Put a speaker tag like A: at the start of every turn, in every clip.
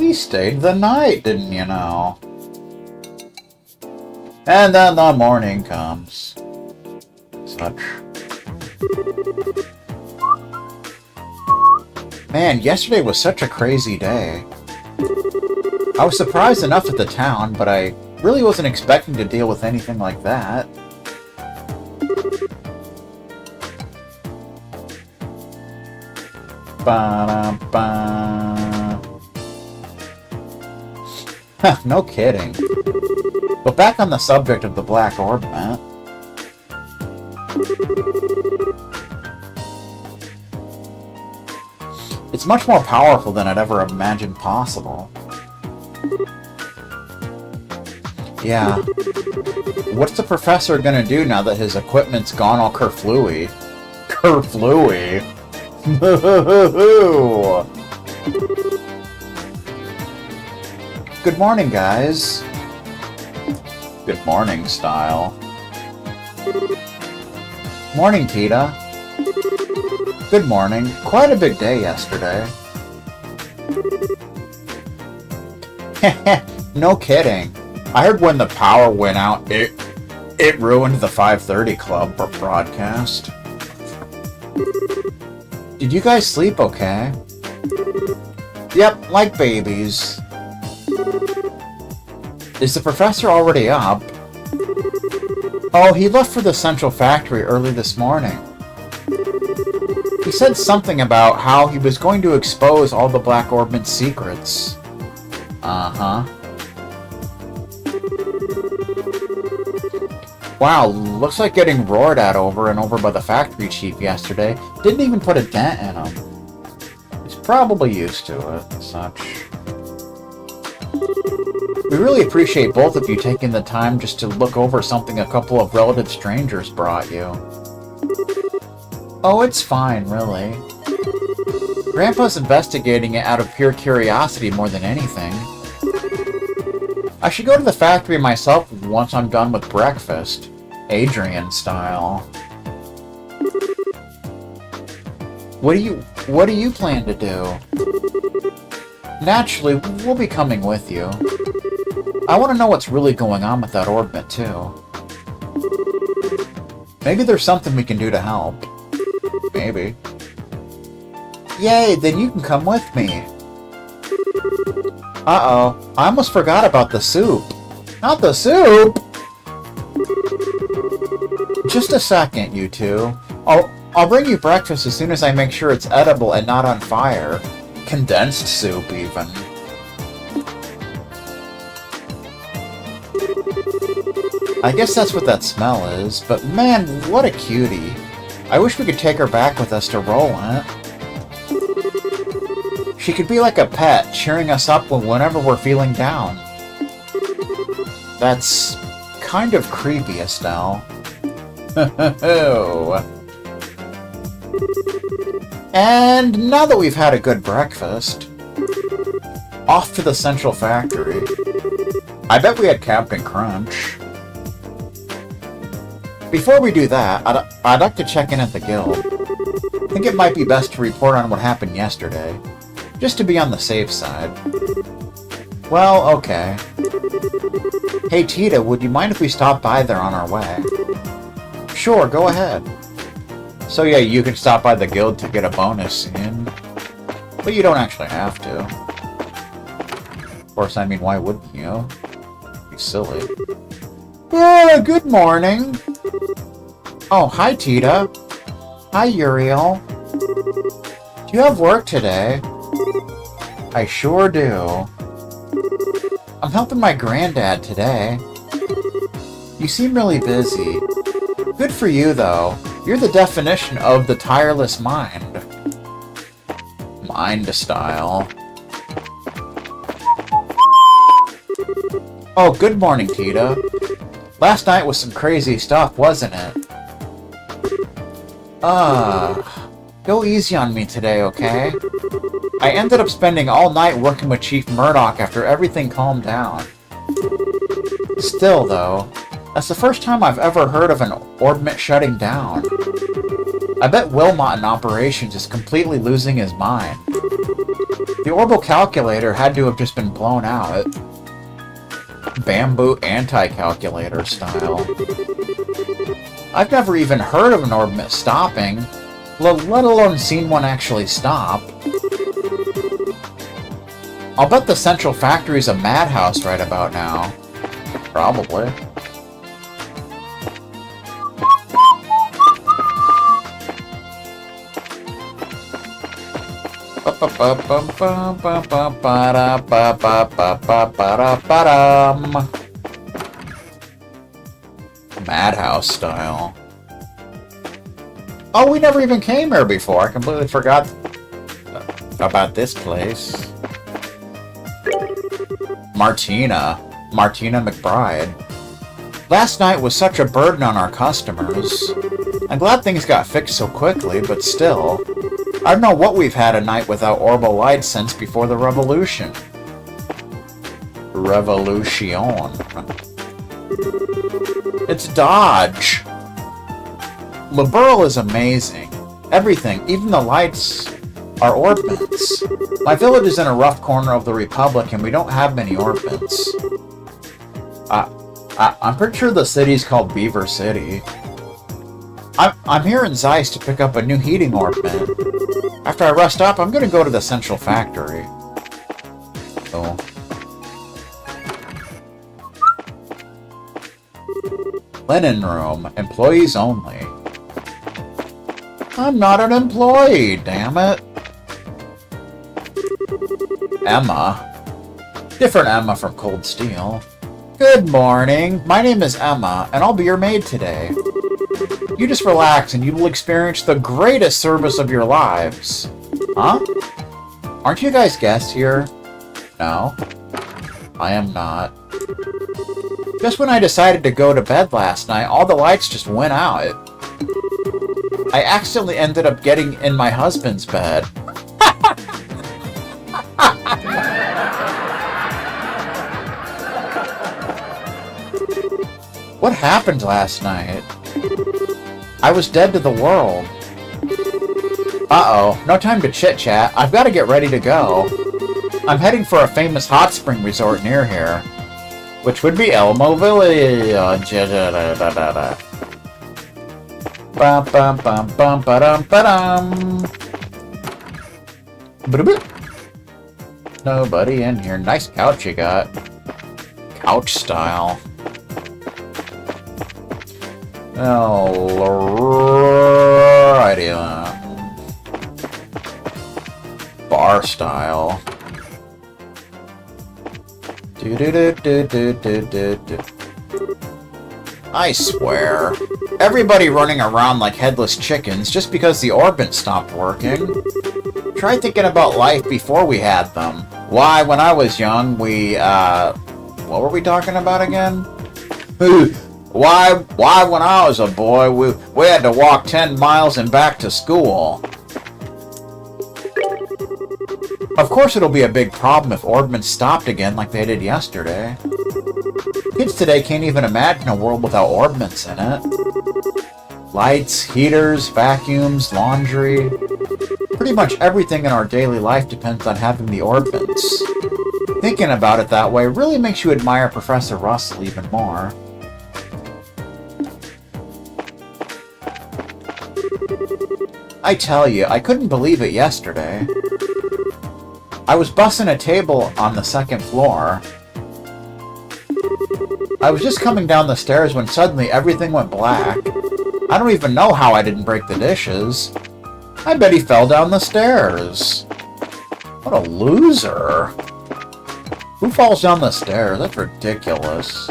A: We stayed the night, didn't you know? And then the morning comes. Such. Man, yesterday was such a crazy day. I was surprised enough at the town, but I really wasn't expecting to deal with anything like that. Ba-da-ba. No kidding. But back on the subject of the Black Orb, Matt. It's much more powerful than I'd ever imagined possible. Yeah. What's the professor gonna do now that his equipment's gone all kerflooey? Kerflooey? Good morning, guys. Good morning, Style. Morning, Tita. Good morning. Quite a big day yesterday. No kidding. I heard when the power went out, it ruined the 5:30 Club broadcast. Did you guys sleep okay? Yep, like babies. Is the professor already up? Oh, he left for the central factory early this morning. He said something about how he was going to expose all the Black Orbment's secrets. Uh-huh. Wow, looks like getting roared at over and over by the factory chief yesterday didn't even put a dent in him. He's probably used to it, and such. We really appreciate both of you taking the time just to look over something a couple of relative strangers brought you. Oh, it's fine, really. Grandpa's investigating it out of pure curiosity more than anything. I should go to the factory myself once I'm done with breakfast. Adrian style. What do you plan to do? Naturally, we'll be coming with you. I want to know what's really going on with that orbit, too. Maybe there's something we can do to help. Maybe. Yay, then you can come with me. Uh-oh, I almost forgot about the soup. Not the soup! Just a second, you two. I'll bring you breakfast as soon as I make sure it's edible and not on fire. Condensed soup, even. I guess that's what that smell is, but man, what a cutie. I wish we could take her back with us to roll in it. She could be like a pet, cheering us up whenever we're feeling down. That's kind of creepy, Estelle. And now that we've had a good breakfast, off to the central factory. I bet we had Captain Crunch. Before we do that, I'd like to check in at the guild. I think it might be best to report on what happened yesterday, just to be on the safe side. Well, okay. Hey Tita, would you mind if we stop by there on our way? Sure, go ahead. So yeah, you can stop by the guild to get a bonus in, but you don't actually have to. Of course, I mean, why wouldn't you? Be silly. Good morning. Oh, hi, Tita. Hi, Uriel. Do you have work today? I sure do. I'm helping my granddad today. You seem really busy. Good for you, though. You're the definition of the tireless mind. Mind style. Oh, good morning, Tita. Last night was some crazy stuff, wasn't it? Go easy on me today, okay? I ended up spending all night working with Chief Murdoch after everything calmed down. Still, though, that's the first time I've ever heard of an orbment shutting down. I bet Wilmot in operations is completely losing his mind. The The Orbal calculator had to have just been blown out. Bamboo anti-calculator style. I've never even heard of an orbit stopping, let alone seen one actually stop. I'll bet the central factory's a madhouse right about now. Probably. Madhouse style. Oh, we never even came here before. I completely forgot about this place. Martina McBride. Last night was such a burden on our customers. I'm glad things got fixed so quickly, but still. I don't know what we've had a night without Orbal lights since before the revolution. Revolution. It's Dodge. Liberl is amazing. Everything, even the lights, are orbits. My village is in a rough corner of the Republic and we don't have many orbits. I'm pretty sure the city's called Beaver City. I'm here in Zeiss to pick up a new heating orbit. After I rest up, I'm gonna go to the central factory. Oh. Linen room. Employees only. I'm not an employee, damn it. Emma. Different Emma from Cold Steel. Good morning. My name is Emma, and I'll be your maid today. You just relax, and you will experience the greatest service of your lives. Huh? Aren't you guys guests here? No. I am not. Just when I decided to go to bed last night, all the lights just went out. I accidentally ended up getting in my husband's bed. What happened last night? I was dead to the world. Uh-oh, no time to chit-chat. I've got to get ready to go. I'm heading for a famous hot spring resort near here, which would be Elmo Village. Bum bum bum bum ba-dum ba-dum. Nobody in here. Nice couch you got. Couch style. Alrighty then. Bar style. I swear. Everybody running around like headless chickens just because the orbit stopped working. Try thinking about life before we had them. Why, when I was young, what were we talking about again? Why, when I was a boy, we had to walk 10 miles and back to school. Of course it'll be a big problem if orbits stopped again like they did yesterday. Kids today can't even imagine a world without orbits in it. Lights, heaters, vacuums, laundry. Pretty much everything in our daily life depends on having the orbits. Thinking about it that way really makes you admire Professor Russell even more. I tell you, I couldn't believe it yesterday. I was bussing a table on the second floor. I was just coming down the stairs when suddenly everything went black. I don't even know how I didn't break the dishes. I bet he fell down the stairs. What a loser. Who falls down the stairs? That's ridiculous.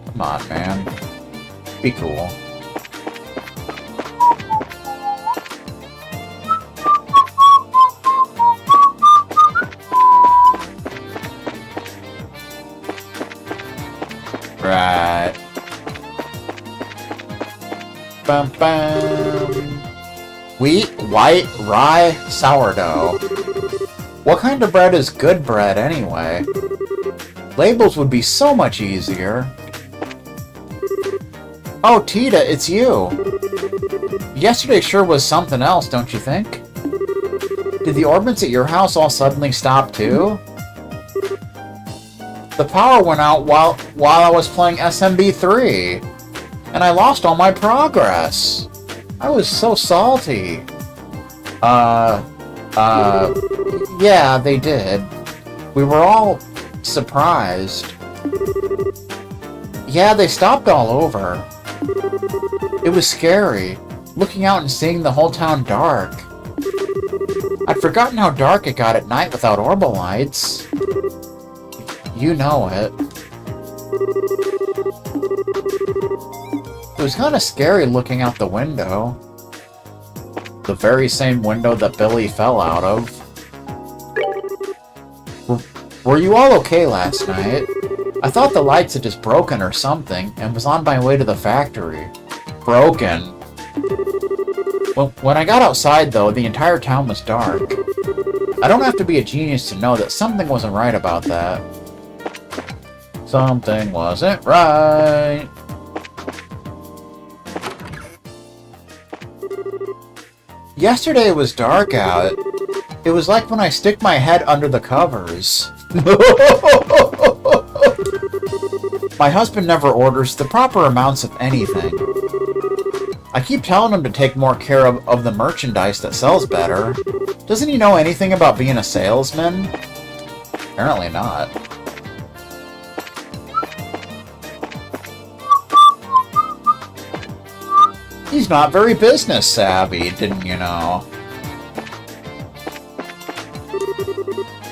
A: Come on, man. Be cool. Right. Bum, bum. Wheat, white, rye, sourdough. What kind of bread is good bread, anyway? Labels would be so much easier. Oh, Tita, it's you. Yesterday sure was something else, don't you think? Did the orbits at your house all suddenly stop too? The power went out while I was playing SMB3, and I lost all my progress. I was so salty. Yeah, they did. We were all surprised. Yeah, they stopped all over. It was scary, looking out and seeing the whole town dark. I'd forgotten how dark it got at night without Orbal lights. You know it. It was kind of scary looking out the window. The very same window that Billy fell out of. Were you all okay last night? I thought the lights had just broken or something, and was on my way to the factory. Broken? When I got outside, though, the entire town was dark. I don't have to be a genius to know that something wasn't right about that. Something wasn't right. Yesterday it was dark out. It was like when I stick my head under the covers. My husband never orders the proper amounts of anything. I keep telling him to take more care of the merchandise that sells better. Doesn't he know anything about being a salesman? Apparently not. He's not very business savvy, didn't you know?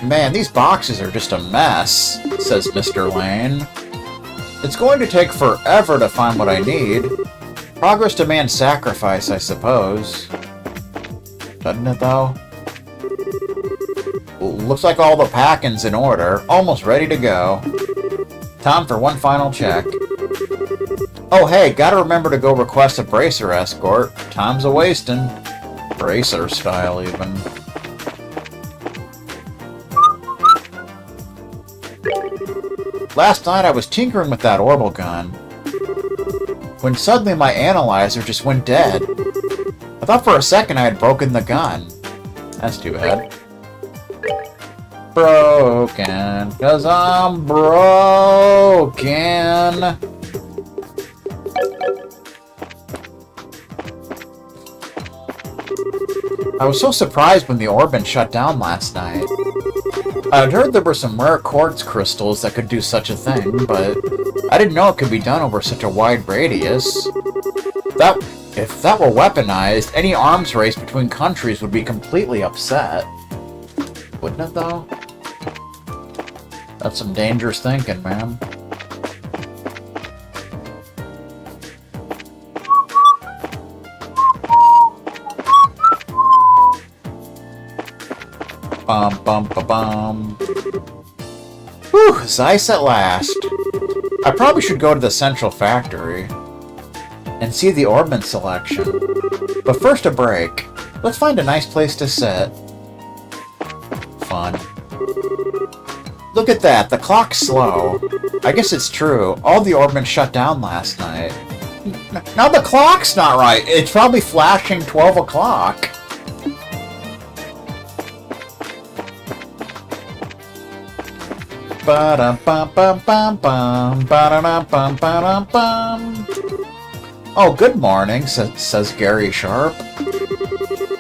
A: Man, these boxes are just a mess, says Mr. Lane. It's going to take forever to find what I need. Progress demands sacrifice, I suppose. Doesn't it, though? Looks like all the packing's in order. Almost ready to go. Time for one final check. Oh, hey, gotta remember to go request a bracer escort. Time's a-wastin'. Bracer style, even. Last night I was tinkering with that Orbal gun, when suddenly my analyzer just went dead. I thought for a second I had broken the gun. That's too bad. Broken, 'cause I'm broken. I was so surprised when the Orban shut down last night. I'd heard there were some rare quartz crystals that could do such a thing, but I didn't know it could be done over such a wide radius. If that were weaponized, any arms race between countries would be completely upset. Wouldn't it, though? That's some dangerous thinking, man. Bum bum ba bum. Whew, Zeiss at last. I probably should go to the central factory and see the ornament selection. But first a break. Let's find a nice place to sit. Fun. Look at that, the clock's slow. I guess it's true. All the ornaments shut down last night. Now the clock's not right. It's probably flashing 12 o'clock. Oh, good morning, says Gary Sharp.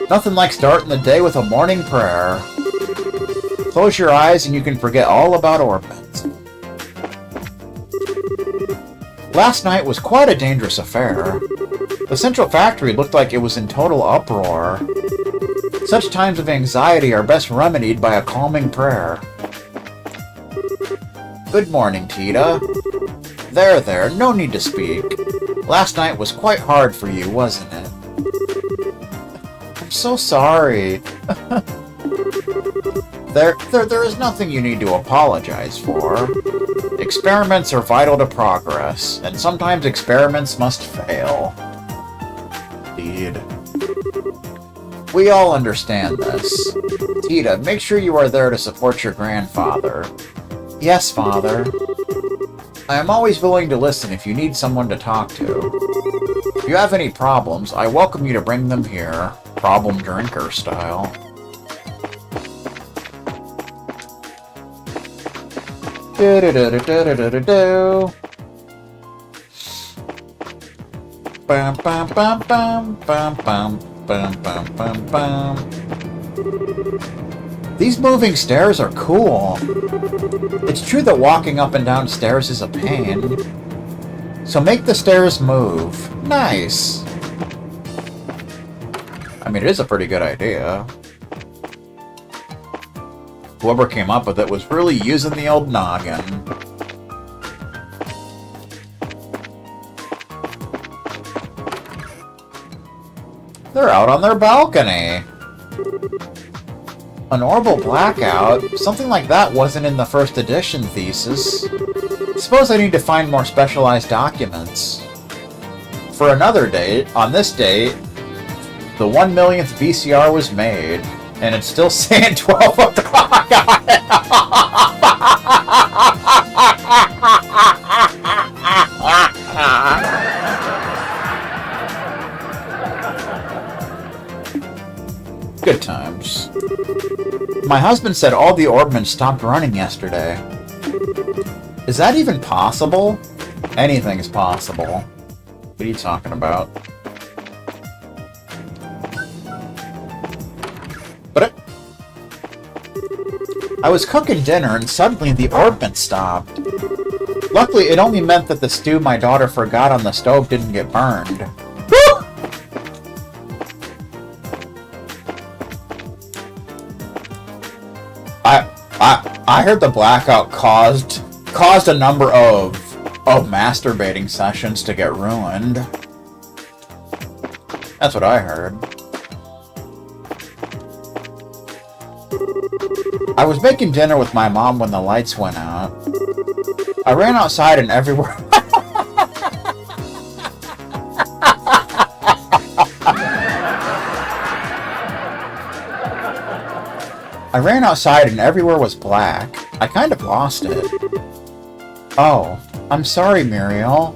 A: Nothing like starting the day with a morning prayer. Close your eyes and you can forget all about orbits. Last night was quite a dangerous affair. The central factory looked like it was in total uproar. Such times of anxiety are best remedied by a calming prayer. Good morning, Tita. There, no need to speak. Last night was quite hard for you, wasn't it? I'm so sorry. There is nothing you need to apologize for. Experiments are vital to progress, and sometimes experiments must fail. Indeed. We all understand this. Tita, make sure you are there to support your grandfather. Yes, Father. I am always willing to listen if you need someone to talk to. If you have any problems, I welcome you to bring them here. Problem drinker style. Do do do do do do do do. Bum bum bum bum bum bum bum bum bum bum. These moving stairs are cool. It's true that walking up and down stairs is a pain. So make the stairs move. Nice. I mean, it is a pretty good idea. Whoever came up with it was really using the old noggin. They're out on their balcony. An Orbal blackout? Something like that wasn't in the first edition thesis. Suppose I need to find more specialized documents. For another date, on this date, the 1,000,000th VCR was made, and it's still saying 12 o'clock on it. Good times. My husband said all the Orbmen stopped running yesterday. Is that even possible? Anything is possible. What are you talking about? But I was cooking dinner and suddenly the Orbmen stopped. Luckily, it only meant that the stew my daughter forgot on the stove didn't get burned. Woo! I heard the blackout caused a number of masturbating sessions to get ruined. That's what I heard. I was making dinner with my mom when the lights went out. I ran outside and everywhere... I ran outside and everywhere was black. I kind of lost it. Oh, I'm sorry, Muriel.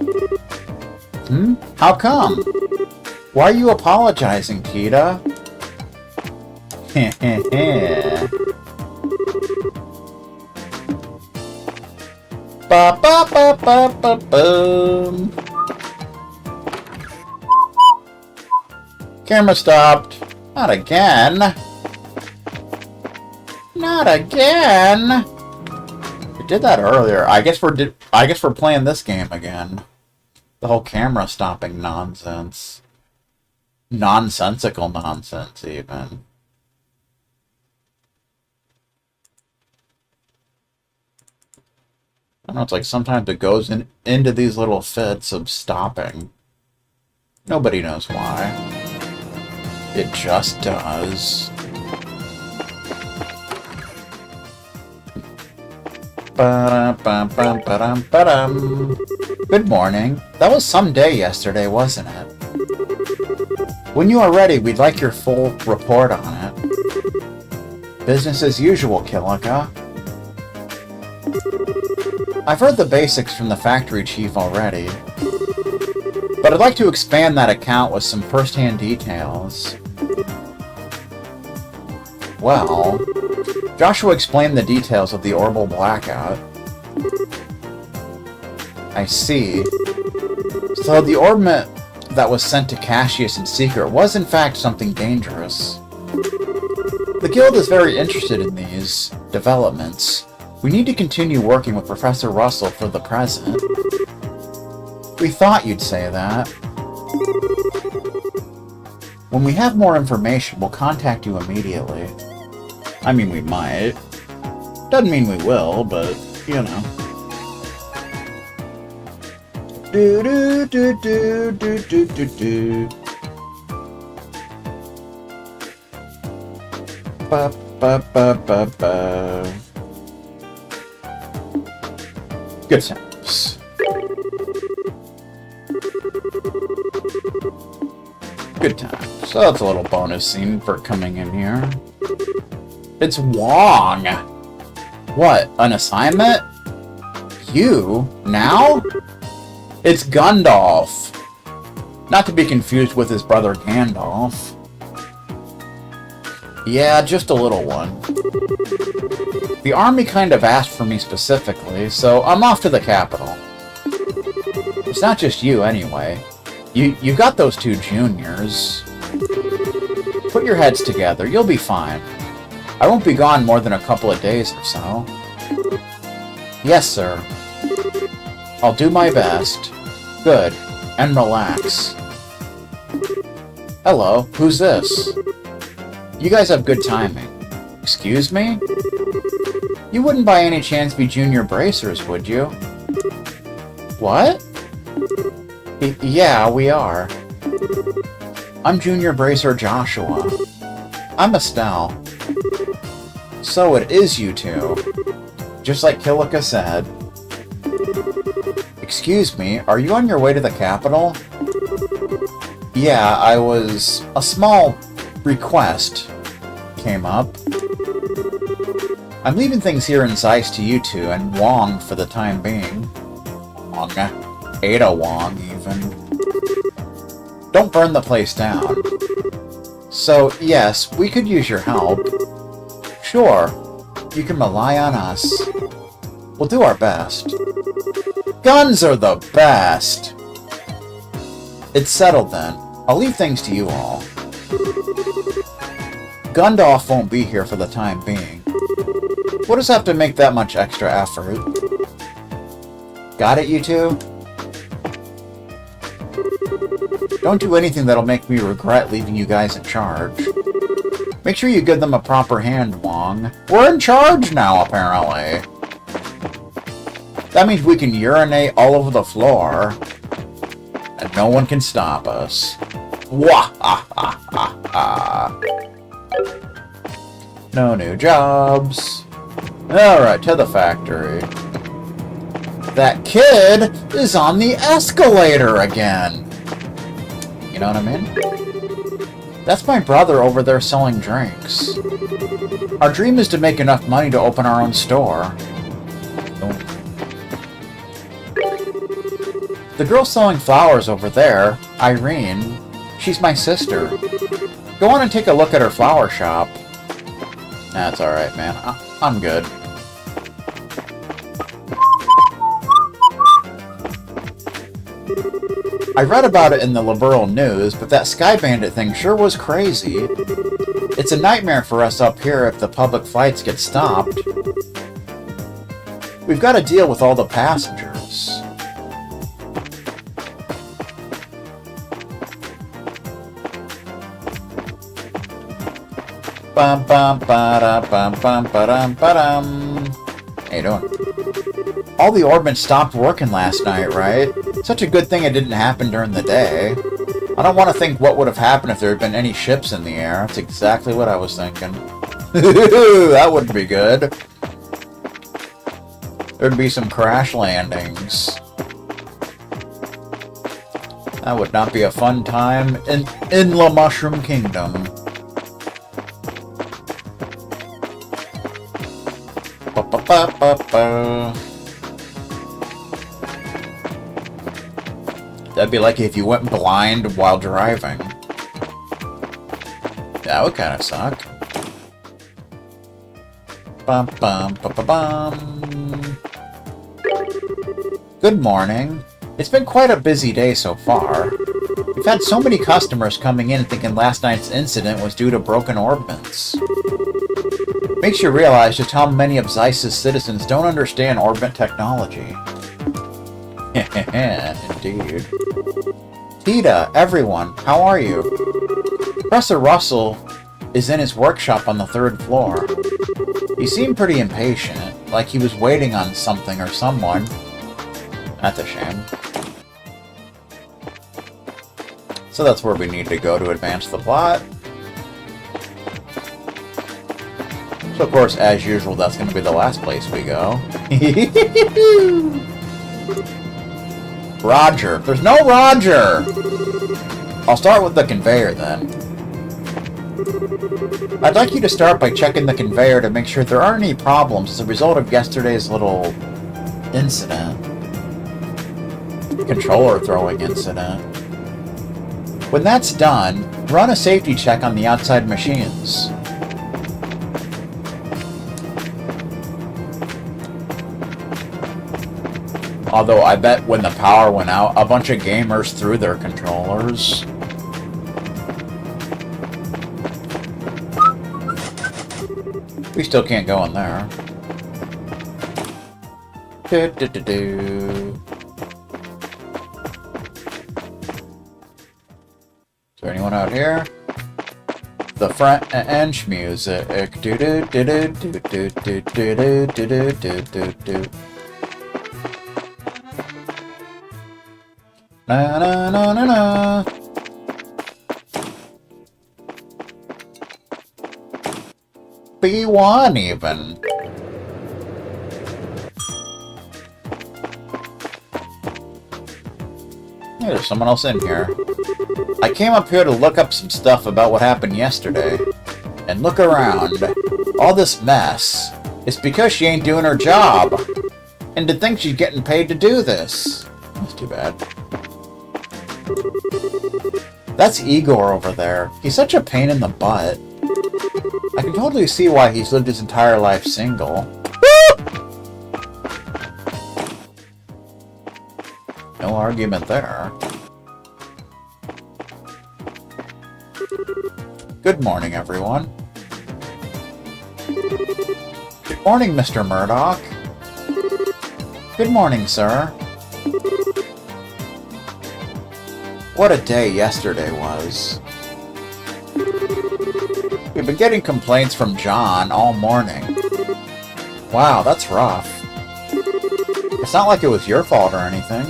A: How come? Why are you apologizing, Tita? Ba ba ba ba ba boom. Camera stopped. Not again. Not again. We did that earlier. I guess we're playing this game again. The whole camera stopping nonsense. Nonsensical nonsense, even. I don't know, it's like sometimes it goes into these little fits of stopping. Nobody knows why. It just does. Good morning. That was some day yesterday, wasn't it? When you are ready, we'd like your full report on it. Business as usual, Kilika. I've heard the basics from the factory chief already, but I'd like to expand that account with some first-hand details. Well, Joshua explained the details of the Orbal blackout. I see. So the orbment that was sent to Cassius in secret was in fact something dangerous. The Guild is very interested in these developments. We need to continue working with Professor Russell for the present. We thought you'd say that. When we have more information, we'll contact you immediately. I mean, we might. Doesn't mean we will, but, you know. Do do do do do do do do. Ba ba ba ba ba. Good sounds. Good times. So that's a little bonus scene for coming in here. It's Wong! What, an assignment? You? Now? It's Gundalf. Not to be confused with his brother Gandalf. Yeah, just a little one. The army kind of asked for me specifically, so I'm off to the capital. It's not just you, anyway. You got those two juniors. Put your heads together, you'll be fine. I won't be gone more than a couple of days or so. Yes, sir. I'll do my best. Good. And relax. Hello, who's this? You guys have good timing. Excuse me? You wouldn't by any chance be junior bracers, would you? What? Yeah, we are. I'm junior bracer Joshua. I'm Estelle. So it is you two. Just like Kilika said. Excuse me, are you on your way to the capital? Yeah, a small request came up. I'm leaving things here in Zeiss to you two, and Wong for the time being. Wong. Ada Wong, even. Don't burn the place down. So, yes, we could use your help. Sure, you can rely on us. We'll do our best. Guns are the best! It's settled then. I'll leave things to you all. Gundalf won't be here for the time being. We'll just have to make that much extra effort. Got it, you two? Don't do anything that'll make me regret leaving you guys in charge. Make sure you give them a proper hand, Wong. We're in charge now, apparently. That means we can urinate all over the floor. And no one can stop us. Wah ha ha ha ha. No new jobs. Alright, to the factory. That kid is on the escalator again. You know what I mean? That's my brother over there selling drinks. Our dream is to make enough money to open our own store. The girl selling flowers over there, Irene, she's my sister. Go on and take a look at her flower shop. That's alright, man. I'm good. I read about it in the liberal news, but that Sky Bandit thing sure was crazy. It's a nightmare for us up here if the public flights get stopped. We've got to deal with all the passengers. Bum bum ba da bum bum ba dum ba dum. How you doing? All the orbits stopped working last night, right? Such a good thing it didn't happen during the day. I don't want to think what would have happened if there had been any ships in the air. That's exactly what I was thinking. That wouldn't be good. There'd be some crash landings. That would not be a fun time in the Mushroom Kingdom. Ba ba ba ba ba. That'd be like if you went blind while driving. That would kind of suck. Bum bum bum bum bum. Good morning. It's been quite a busy day so far. We've had so many customers coming in thinking last night's incident was due to broken orbits. Makes you realize just how many of Zeiss's citizens don't understand orbit technology. Indeed. Tita, everyone, how are you? Professor Russell is in his workshop on the 3rd floor. He seemed pretty impatient, like he was waiting on something or someone. That's a shame. So that's where we need to go to advance the plot. So of course, as usual, that's going to be the last place we go. Roger. There's no Roger! I'll start with the conveyor then. I'd like you to start by checking the conveyor to make sure there aren't any problems as a result of yesterday's little incident. Controller throwing incident. When that's done, run a safety check on the outside machines. Although I bet when the power went out, a bunch of gamers threw their controllers. We still can't go in there. Do-do-do-do. Is there anyone out here? The French music. Do-do-do-do-do-do-do-do-do-do-do-do. Na na na na na. B1 even. Hey, there's someone else in here. I came up here to look up some stuff about what happened yesterday. And look around. All this mess. It's because she ain't doing her job. And to think she's getting paid to do this. That's too bad. That's Igor over there. He's such a pain in the butt. I can totally see why he's lived his entire life single. No argument there. Good morning, everyone. Good morning, Mr. Murdoch. Good morning, sir. What a day yesterday was. We've been getting complaints from John all morning. Wow, that's rough. It's not like it was your fault or anything.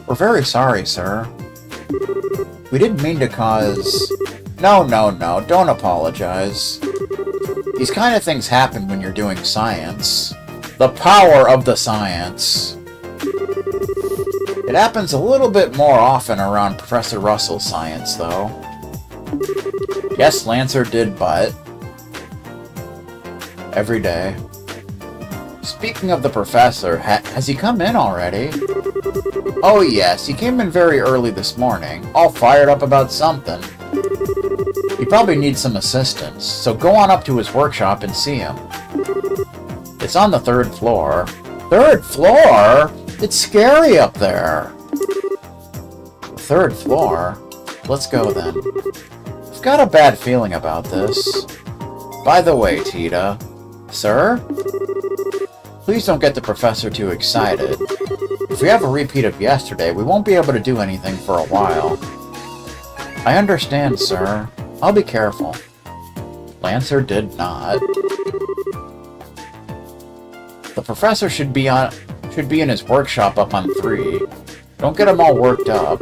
A: We're very sorry, sir. We didn't mean to cause... No, don't apologize. These kind of things happen when you're doing science. The power of the science. It happens a little bit more often around Professor Russell's science, though. Yes, Lancer did butt. Every day. Speaking of the professor, has he come in already? Oh yes, he came in very early this morning, all fired up about something. He probably needs some assistance, so go on up to his workshop and see him. It's on the 3rd floor. 3rd floor? It's scary up there. 3rd floor? Let's go then. I've got a bad feeling about this. By the way, Tita. Sir? Please don't get the professor too excited. If we have a repeat of yesterday, we won't be able to do anything for a while. I understand, sir. I'll be careful. Lancer did not. The professor should be in his workshop up on 3. Don't get him all worked up.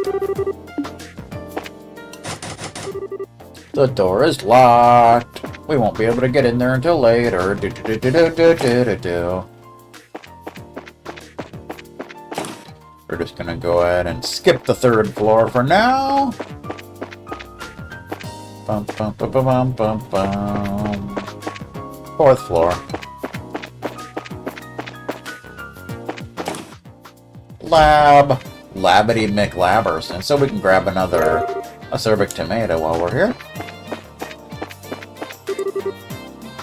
A: The door is locked. We won't be able to get in there until later. We're just gonna go ahead and skip the 3rd floor for now. Bum, bum, bum, bum, bum, bum. 4th floor. Lab. Labbity McLabbers. And so we can grab another acerbic tomato while we're here.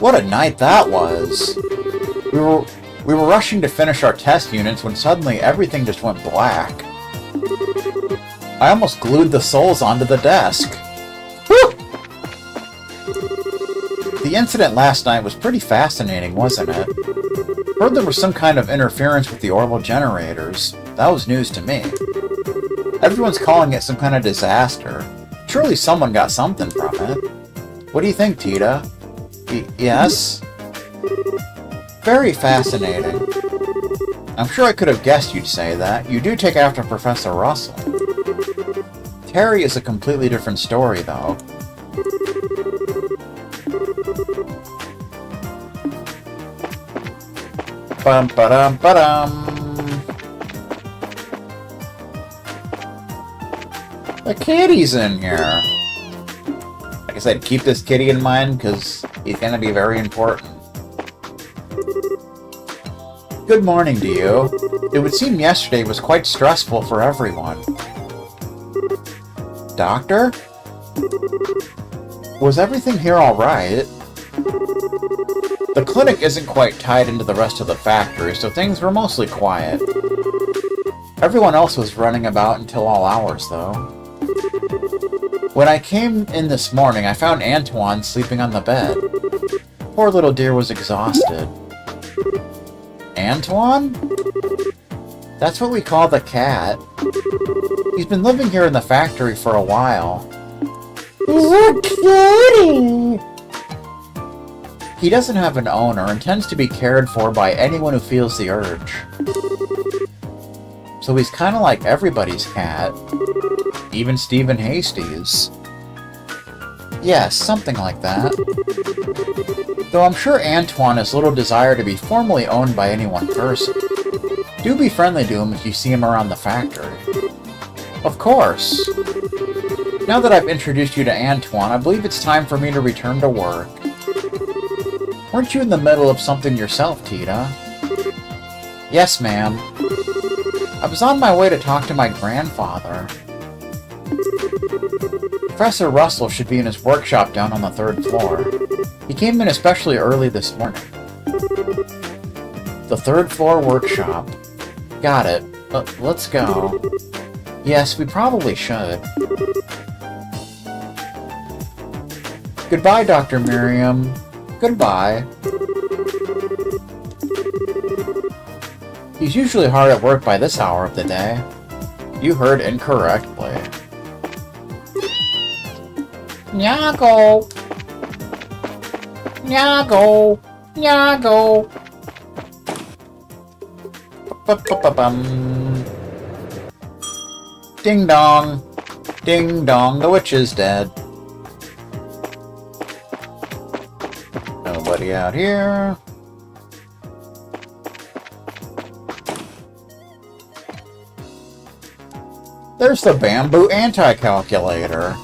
A: What a night that was! We were rushing to finish our test units when suddenly everything just went black. I almost glued the souls onto the desk. Whew! The incident last night was pretty fascinating, wasn't it? Heard there was some kind of interference with the Orbal generators. That was news to me. Everyone's calling it some kind of disaster. Surely someone got something from it. What do you think, Tita? Yes? Very fascinating. I'm sure I could have guessed you'd say that. You do take after Professor Russell. Terry is a completely different story, though. Bum-ba-dum-ba-dum. The kitty's in here. Like I said, keep this kitty in mind, because he's going to be very important. Good morning to you. It would seem yesterday was quite stressful for everyone. Doctor? Was everything here alright? The clinic isn't quite tied into the rest of the factory, so things were mostly quiet. Everyone else was running about until all hours, though. When I came in this morning, I found Antoine sleeping on the bed. Poor little dear was exhausted. Antoine? That's what we call the cat. He's been living here in the factory for a while. He's a kitty! He doesn't have an owner and tends to be cared for by anyone who feels the urge. So he's kind of like everybody's cat. Even Stephen Hastie's. Yes, something like that. Though I'm sure Antoine has little desire to be formally owned by any one person. Do be friendly to him if you see him around the factory. Of course. Now that I've introduced you to Antoine, I believe it's time for me to return to work. Weren't you in the middle of something yourself, Tita? Yes, ma'am. I was on my way to talk to my grandfather. Professor Russell should be in his workshop down on the 3rd floor. He came in especially early this morning. The 3rd floor workshop. Got it. Let's go. Yes, we probably should. Goodbye, Dr. Miriam. Goodbye. He's usually hard at work by this hour of the day. You heard incorrectly. Nyago! Nyago! Nyago! Ba-ba-ba-bum. Ding dong! Ding dong, the witch is dead. Nobody out here. There's the bamboo anti-calculator.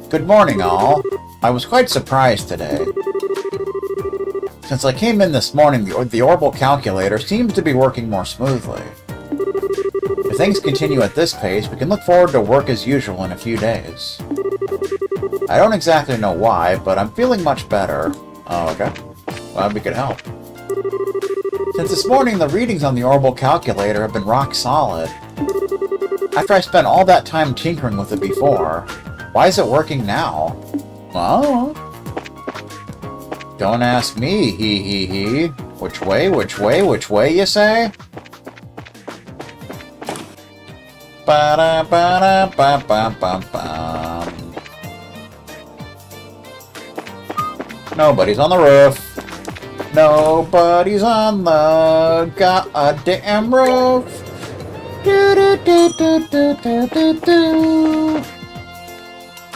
A: Good morning, all. I was quite surprised today. Since I came in this morning, the Orbal calculator seems to be working more smoothly. If things continue at this pace, we can look forward to work as usual in a few days. I don't exactly know why, but I'm feeling much better. Oh, okay. Glad we could help. Since this morning, the readings on the Orbal calculator have been rock solid. After I spent all that time tinkering with it before, why is it working now? Oh. Don't ask me, he. Which way, you say? Ba-da-ba-da-ba-ba-ba-bum. Nobody's on the roof. Nobody's on the goddamn roof. Do-do-do-do-do-do-do.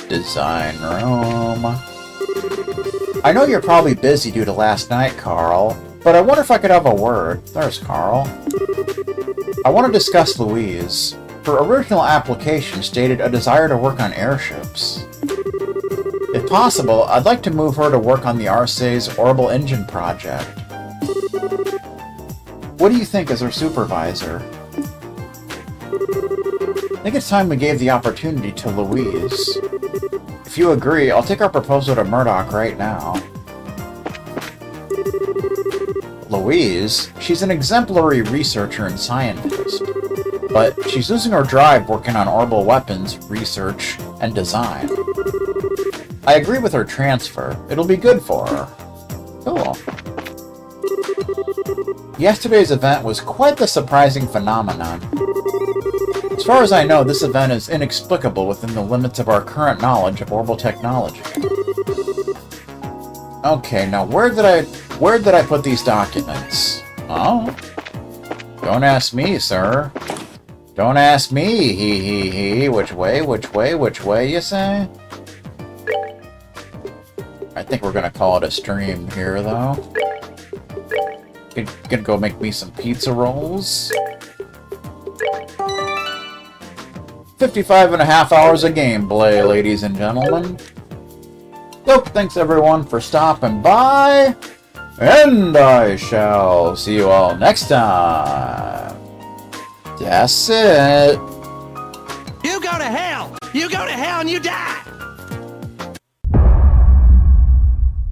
A: Design room. I know you're probably busy due to last night, Carl, but I wonder if I could have a word. There's Carl. I want to discuss Louise. Her original application stated a desire to work on airships. If possible, I'd like to move her to work on the Xseed's Orbal engine project. What do you think as her supervisor? I think it's time we gave the opportunity to Louise. If you agree, I'll take our proposal to Murdoch right now. Louise? She's an exemplary researcher and scientist, but she's losing her drive working on Orbal weapons, research, and design. I agree with her transfer. It'll be good for her. Cool. Yesterday's event was quite the surprising phenomenon. As far as I know, this event is inexplicable within the limits of our current knowledge of Orbal technology. Okay, now where did I put these documents? Oh? Don't ask me, sir. Don't ask me, he. Which way, you say? I think we're gonna call it a stream here, though. Gonna go make me some pizza rolls. 55.5 hours of gameplay, ladies and gentlemen. Yep, thanks everyone for stopping by. And I shall see you all next time. That's it.
B: You go to hell! You go to hell and you die!